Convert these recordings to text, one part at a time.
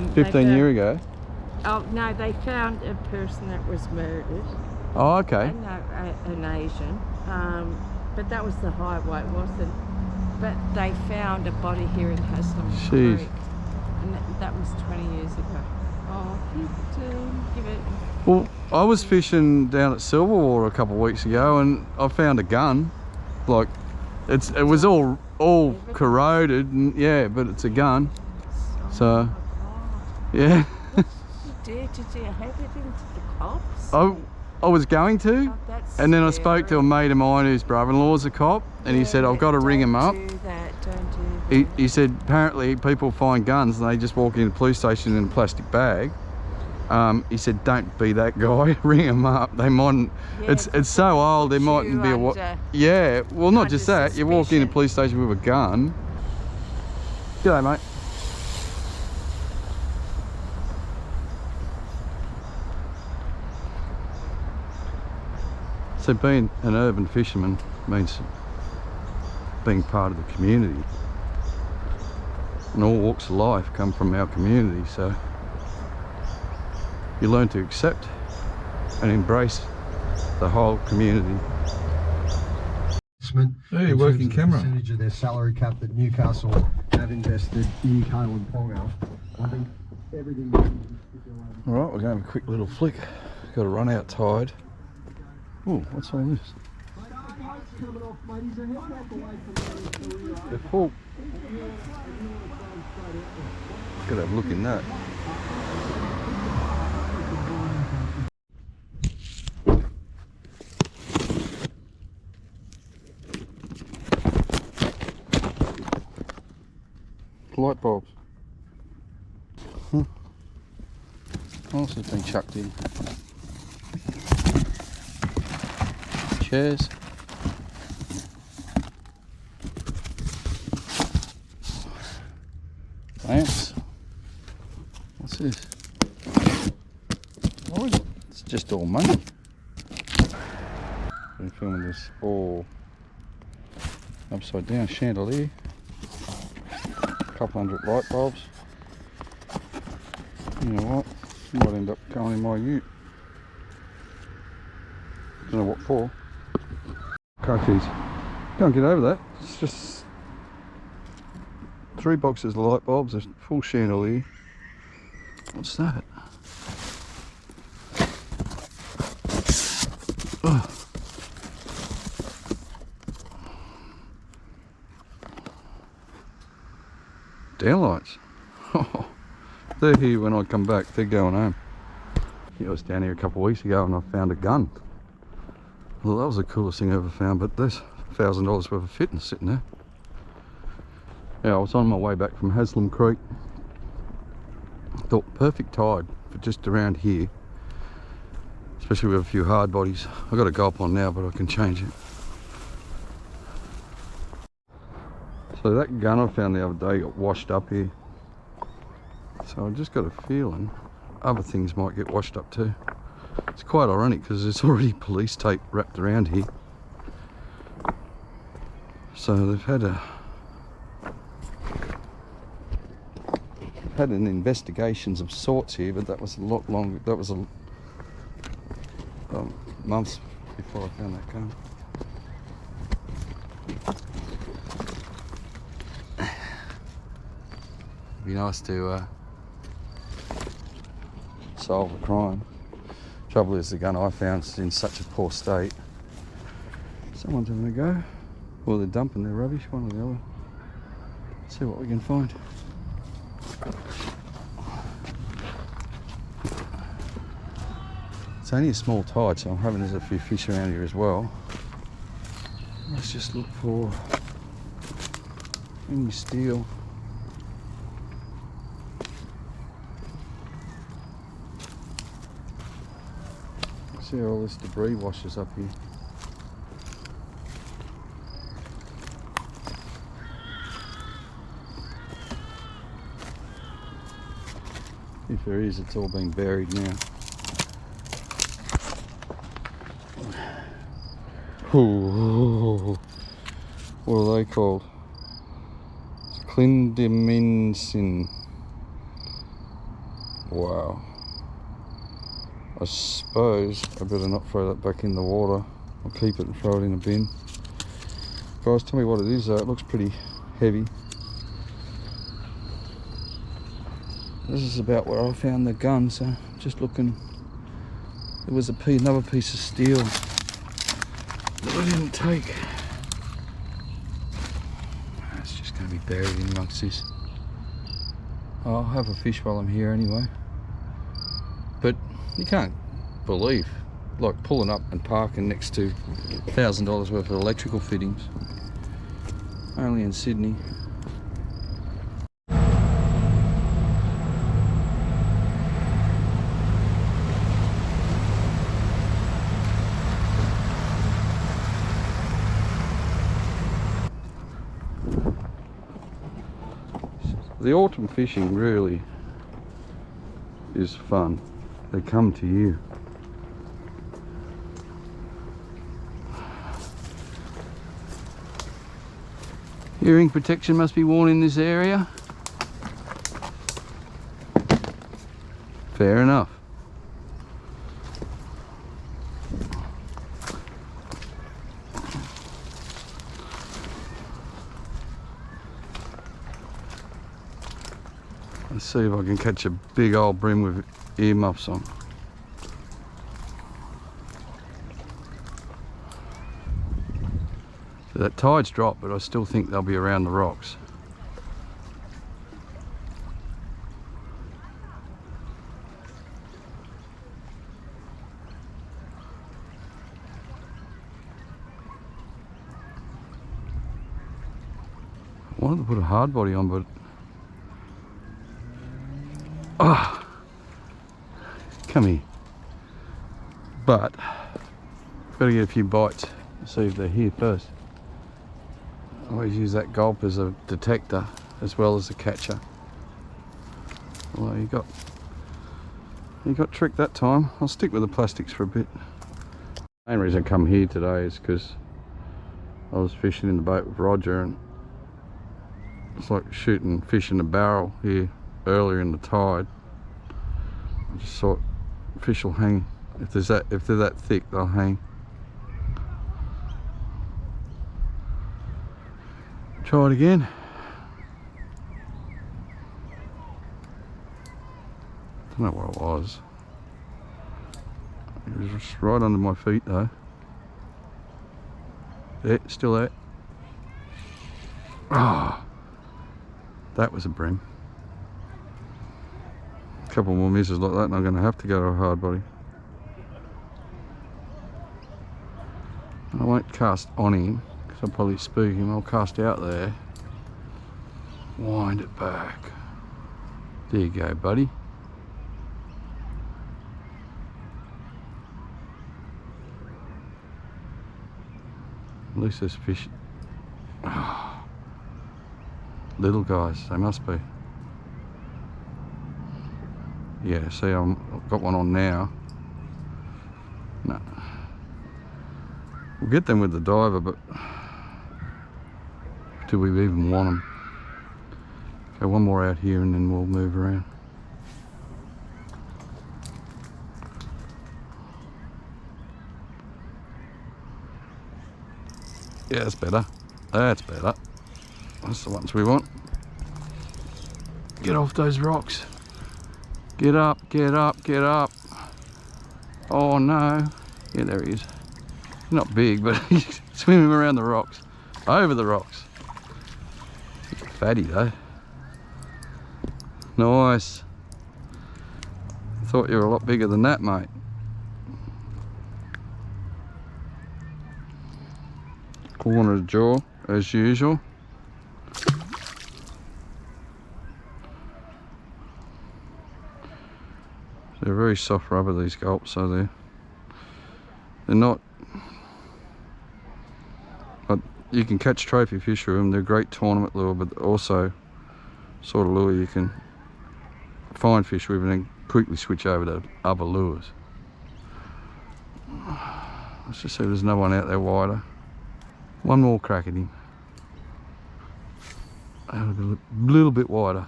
15 years ago? Oh, no, they found a person that was murdered. Oh, okay. An Asian. But that was the highway, wasn't? But they found a body here in Haslam Creek. And that was 20 years ago. Oh, give it. Well, I was fishing down at Silverwater a couple of weeks ago and I found a gun. Like, it was all corroded, and yeah, but it's a gun. So, yeah. Did you have it into the cops? I was going to, and then I spoke to a mate of mine whose brother-in-law's a cop, and he said, I've got to ring him up. Don't do that. He said, apparently people find guns and they just walk into the police station in a plastic bag. He said, don't be that guy, ring him up. They mightn't, it's so old, there mightn't be a, yeah, well not just that, you walk in a police station with a gun. G'day mate. So being an urban fisherman means being part of the community. And all walks of life come from our community, so you learn to accept and embrace the whole community. Hey, working camera. Percentage of their salary cap that Newcastle have invested in Kale and Ponga. I think everything. Alright, we're going to have a quick little flick. Got to run out tide. Oh, what's all this? They're full. Gotta have a look in that. Light bulbs. What else has been chucked in? Chairs. Lamps. What's this? What is it? It's just all money. Been filming this all upside down chandelier. A couple hundred light bulbs. You know what? Might end up going in my ute. Don't know what for. Car keys. Can't get over that. It's just 3 boxes of light bulbs, a full chandelier. What's that? Oh. Downlights. They're here when I come back. They're going home. Yeah, I was down here a couple of weeks ago and I found a gun. Well, that was the coolest thing I ever found, but there's $1,000 worth of fitness sitting there. Yeah, I was on my way back from Haslam Creek. Thought perfect tide for just around here, especially with a few hard bodies. I've got a gulp on now, but I can change it. So that gun I found the other day got washed up here. So I just got a feeling other things might get washed up too. It's quite ironic because there's already police tape wrapped around here. So they've had an investigations of sorts here, but that was a lot longer. That was a months before I found that gun. It'd be nice to solve a crime. Trouble is, the gun I found is in such a poor state. Someone's having a go. Or they're dumping their rubbish, one or the other. Let's see what we can find. It's only a small tide, so I'm hoping there's a few fish around here as well. Let's just look for any steel. See how all this debris washes up here. If there is, it's all been buried now. Ooh, what are they called? Clindamycin. Wow. I suppose I better not throw that back in the water. I'll keep it and throw it in a bin. Guys, tell me what it is though. It looks pretty heavy. This is about where I found the gun, so just looking. There was another piece of steel that I didn't take. It's just going to be buried in amongst this. I'll have a fish while I'm here anyway. But you can't believe, like pulling up and parking next to $1,000 worth of electrical fittings. Only in Sydney. The autumn fishing really is fun. They come to you. Hearing protection must be worn in this area. Fair enough. Let's see if I can catch a big old brim with earmuffs on. So that tide's dropped, but I still think they'll be around the rocks. I wanted to put a hard body on, but come here. But I've got to get a few bites, see if they're here first. I always use that gulp as a detector as well as a catcher. Well, you got tricked that time. I'll stick with the plastics for a bit. The main reason I come here today is because I was fishing in the boat with Roger, and it's like shooting fish in a barrel here earlier in the tide. I just thought fish will hang. If they're that thick, they'll hang. Try it again. Don't know what it was. It was just right under my feet though. Yeah, still there. Ah, that was a brim. A couple more misses like that and I'm going to have to go to a hard body. I won't cast on him because I'll probably spook him. I'll cast out there, wind it back. There you go, buddy. At least there's fish. Oh, little guys, they must be. Yeah, see, I've got one on now. No. We'll get them with the diver, but do we even want them? Okay, one more out here and then we'll move around. Yeah, that's better. That's better. That's the ones we want. Get off those rocks. Get up, get up, get up. Oh no. Yeah, there he is. Not big, but he's swimming around the rocks. Over the rocks. Fatty though. Nice. Thought you were a lot bigger than that, mate. Corner of the jaw, as usual. They're very soft rubber, these gulps, so they're not. But you can catch trophy fish with them. They're a great tournament lure, but also sort of lure you can find fish with and then quickly switch over to other lures. Let's just see if there's no one out there wider. One more crack at him. A little bit wider.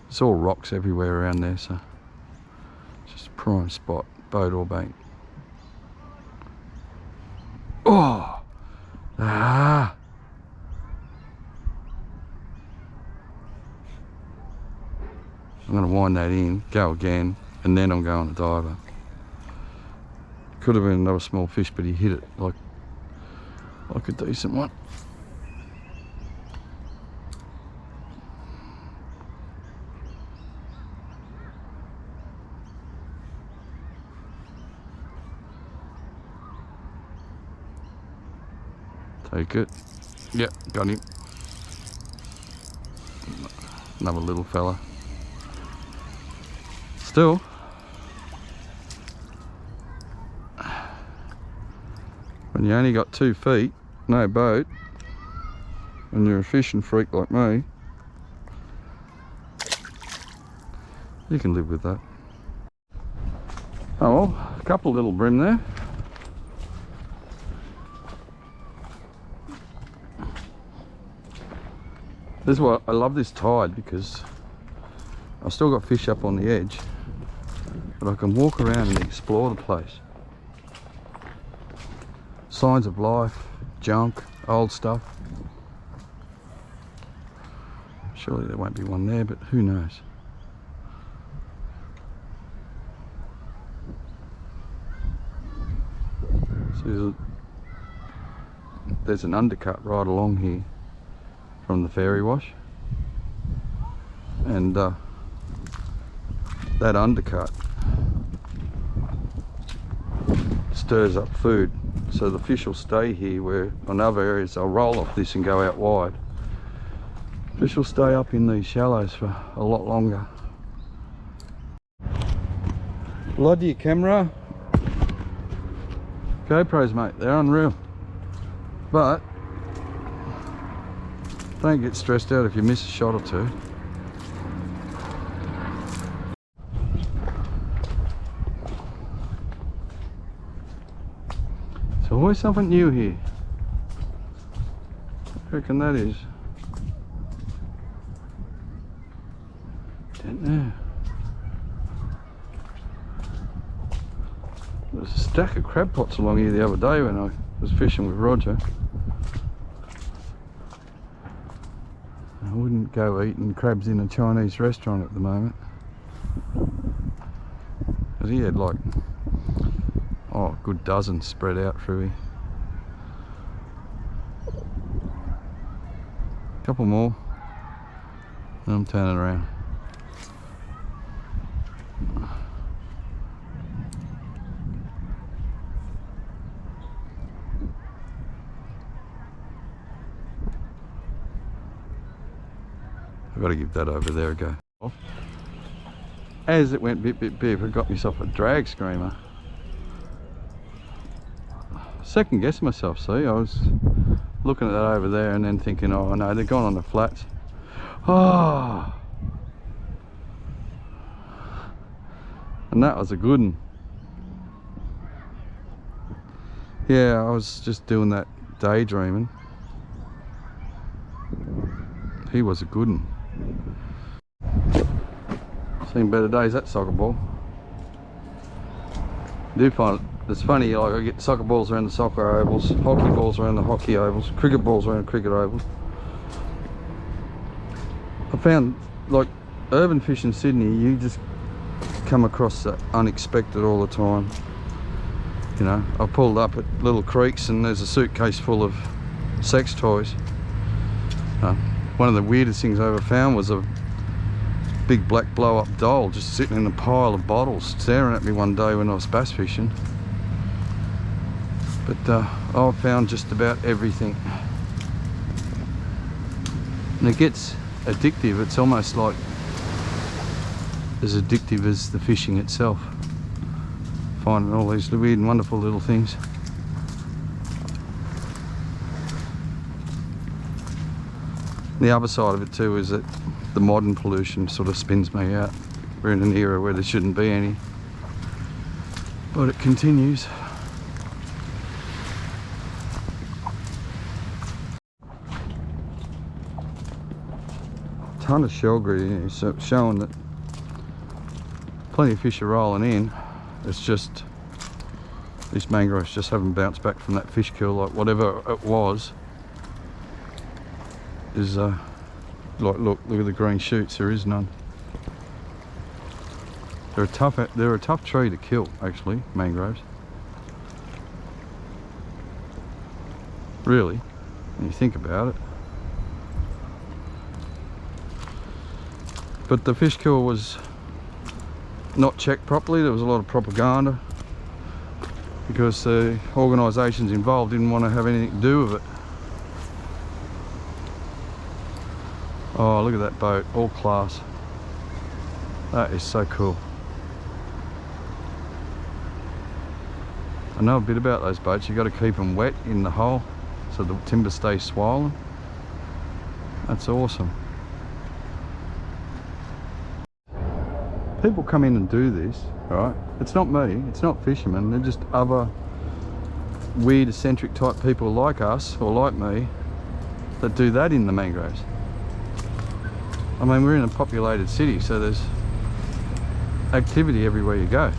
It's all rocks everywhere around there, so Prime spot, boat or bank. Oh! Ah! I'm going to wind that in, go again, and then I'm going to diver. Could have been another small fish, but he hit it like a decent one. Take it. Yep, got him. Another little fella. Still, when you only got 2 feet, no boat, and you're a fishing freak like me, you can live with that. Oh well, a couple of little brim there. This is why I love this tide, because I've still got fish up on the edge, but I can walk around and explore the place. Signs of life, junk, old stuff. Surely there won't be one there, but who knows? So there's an undercut right along here from the fairy wash, and that undercut stirs up food, so the fish will stay here, where on other areas they'll roll off this and go out wide. Fish will stay up in these shallows for a lot longer. Bloody camera. GoPros, mate, they're unreal. But don't get stressed out if you miss a shot or two. There's always something new here. I reckon that is. Don't know. There was a stack of crab pots along here the other day when I was fishing with Roger. I wouldn't go eating crabs in a Chinese restaurant at the moment, because he had like, oh, a good dozen spread out through here. Couple more, and I'm turning around. I've got to give that over there a go. As it went bit, I got myself a drag screamer. Second guessing myself, see, I was looking at that over there and then thinking, oh no, they're gone on the flats. Oh! And that was a good one. Yeah, I was just doing that daydreaming. He was a good one. Seen better days, that soccer ball. I do find it's funny, like I get soccer balls around the soccer ovals, hockey balls around the hockey ovals, cricket balls around the cricket ovals. I found, like, urban fish in Sydney, you just come across the unexpected all the time. You know, I pulled up at little creeks and there's a suitcase full of sex toys. One of the weirdest things I ever found was a big black blow-up doll just sitting in a pile of bottles staring at me one day when I was bass fishing. But I've found just about everything. And it gets addictive. It's almost like as addictive as the fishing itself. Finding all these weird and wonderful little things. The other side of it too is that the modern pollution sort of spins me out. We're in an era where there shouldn't be any, but it continues. Ton of shell grit in here, so showing that plenty of fish are rolling in. It's just these mangroves just haven't bounced back from that fish kill. Like whatever it was is like, look at the green shoots. There is none. They're a tough tree to kill, actually, mangroves. Really, when you think about it. But the fish kill was not checked properly. There was a lot of propaganda because the organisations involved didn't want to have anything to do with it. Oh, look at that boat, all class. That is so cool. I know a bit about those boats. You've got to keep them wet in the hull so the timber stays swollen. That's awesome. People come in and do this, right? It's not me, it's not fishermen, they're just other weird eccentric type people like us or like me that do that in the mangroves. I mean, we're in a populated city, so there's activity everywhere you go.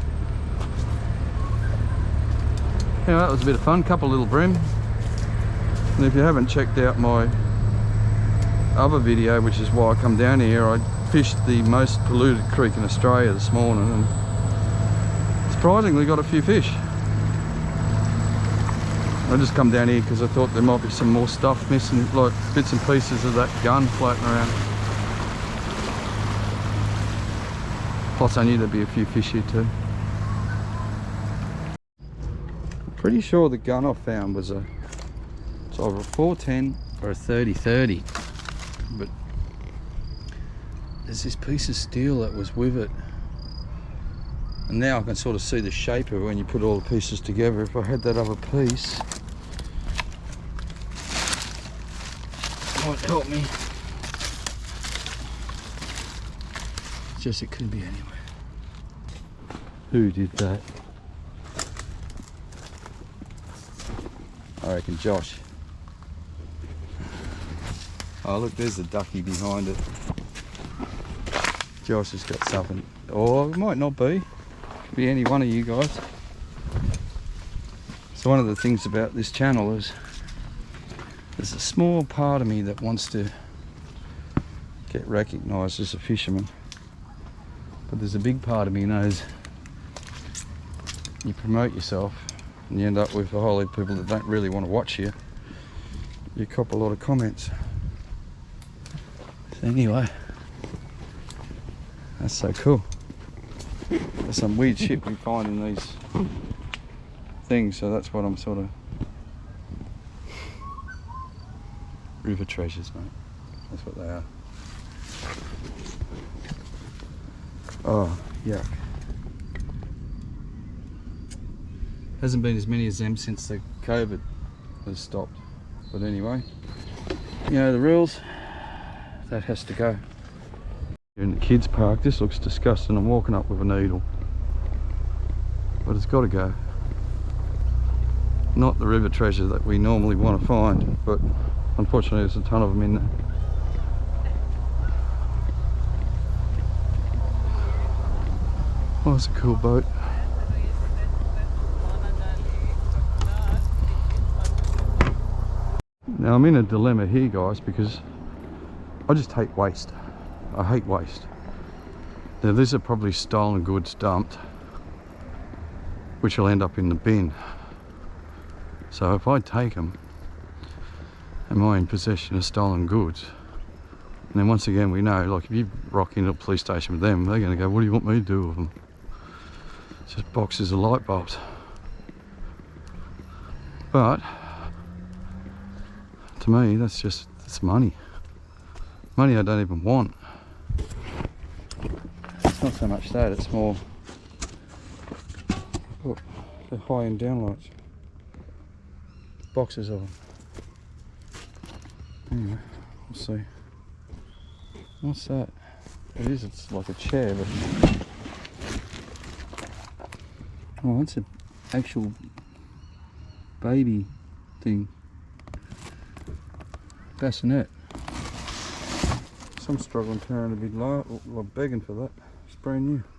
Anyway, that was a bit of fun, couple little bream. And if you haven't checked out my other video, which is why I come down here, I fished the most polluted creek in Australia this morning and surprisingly got a few fish. I just come down here because I thought there might be some more stuff missing, like bits and pieces of that gun floating around. Plus I knew there'd be a few fish here too. I'm pretty sure the gun I found was it's either a 410 or a 30-30, but there's this piece of steel that was with it, and now I can sort of see the shape of it when you put all the pieces together. If I had that other piece, it might help me. It's just it could be anywhere. Who did that? I reckon Josh. Oh look, there's the ducky behind it. Josh has got something. Or it might not be. Could be any one of you guys. So one of the things about this channel is there's a small part of me that wants to get recognised as a fisherman. But there's a big part of me knows you promote yourself and you end up with a whole heap of people that don't really want to watch you. You cop a lot of comments. So anyway, that's so cool. There's some weird shit we find in these things, so that's what I'm sort of... River treasures, mate. That's what they are. Oh, yuck. Hasn't been as many as them since the COVID has stopped. But anyway, you know the rules. That has to go. In the kids park, this looks disgusting. I'm walking up with a needle, but it's got to go. Not the river treasure that we normally want to find, but unfortunately there's a ton of them in there. Oh, it's a cool boat. Now I'm in a dilemma here, guys, because I just hate waste. I hate waste. Now these are probably stolen goods dumped, which will end up in the bin. So if I take them, am I in possession of stolen goods? And then once again, we know, like if you rock into a police station with them, they're going to go, what do you want me to do with them? It's just boxes of light bulbs. But to me, that's money. Money I don't even want. It's not so much that, it's more, look, the high-end downlights. Boxes of them. Anyway, we'll see. What's that? It is, it's like a chair, but... Oh, that's an actual baby thing. Bassinet. So I'm struggling carrying a big light, or begging for that. It's brand new.